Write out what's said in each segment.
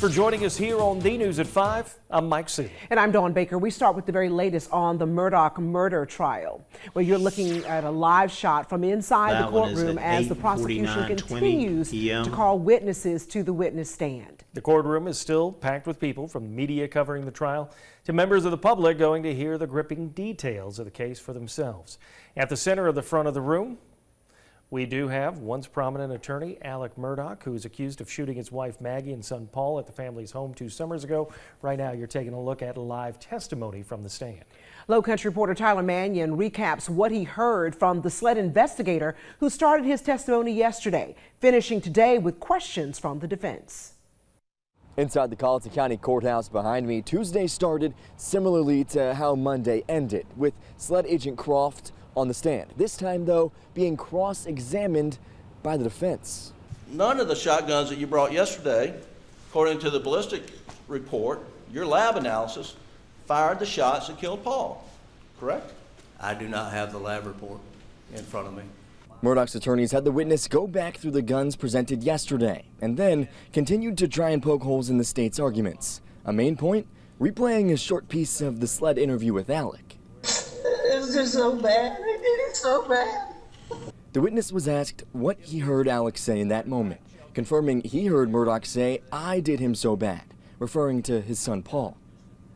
for joining us here on The News at 5. I'm Mike C. And I'm Dawn Baker. We start with the very latest on the Murdaugh murder trial, where you're looking at a live shot from inside the courtroom as the prosecution continues to call witnesses to the witness stand. The courtroom is still packed with people, from media covering the trial to members of the public going to hear the gripping details of the case for themselves. At the center of the front of the room, we do have once prominent attorney Alec Murdaugh, who is accused of shooting his wife Maggie and son Paul at the family's home 2 summers ago. Right now, you're taking a look at live testimony from the stand. Low Country reporter Tyler Mannion recaps what he heard from the SLED investigator who started his testimony yesterday, finishing today with questions from the defense. Inside the Colleton County Courthouse behind me, Tuesday started similarly to how Monday ended, with SLED agent Croft on the stand. This time, though, being cross-examined by the defense. None of the shotguns that you brought yesterday, according to the ballistic report, your lab analysis, fired the shots that killed Paul, correct? I do not have the lab report in front of me. Murdaugh's attorneys had the witness go back through the guns presented yesterday and then continued to try and poke holes in the state's arguments. A main point, replaying a short piece of the SLED interview with Alec. It was just so bad. I did it so bad. The witness was asked what he heard Alec say in that moment, confirming he heard Murdaugh say, "I did him so bad," referring to his son Paul.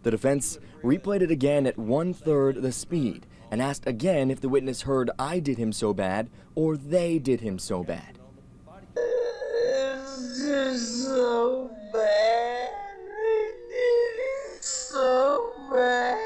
The defense replayed it again at 1/3 the speed and asked again if the witness heard "I did him so bad" or "they did him so bad." It's just so bad. I did it so bad.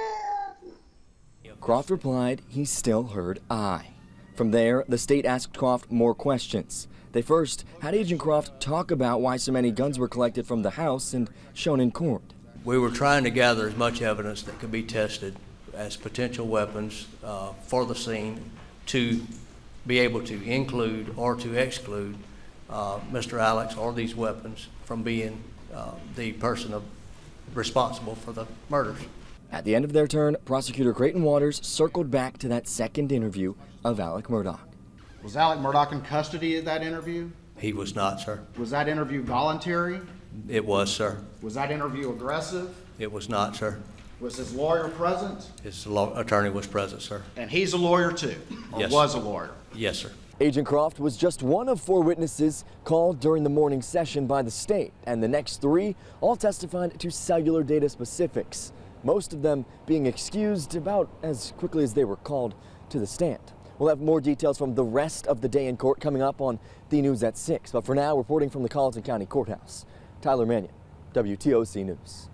Croft replied he still heard "I." From there, the state asked Croft more questions. They first had Agent Croft talk about why so many guns were collected from the house and shown in court. We were trying to gather as much evidence that could be tested as potential weapons for the scene to be able to include or to exclude Mr. Alex or these weapons from being the person responsible for the murders. At the end of their turn, Prosecutor Creighton Waters circled back to that second interview of Alec Murdaugh. Was Alec Murdaugh in custody at that interview? He was not, sir. Was that interview voluntary? It was, sir. Was that interview aggressive? It was not, sir. Was his lawyer present? His attorney was present, sir. And he's a lawyer too, or Yes. was a lawyer? Yes, sir. Agent Croft was just one of 4 witnesses called during the morning session by the state, and the next 3 all testified to cellular data specifics, most of them being excused about as quickly as they were called to the stand. We'll have more details from the rest of the day in court coming up on The News at 6. But for now, reporting from the Colleton County Courthouse, Tyler Mannion, WTOC News.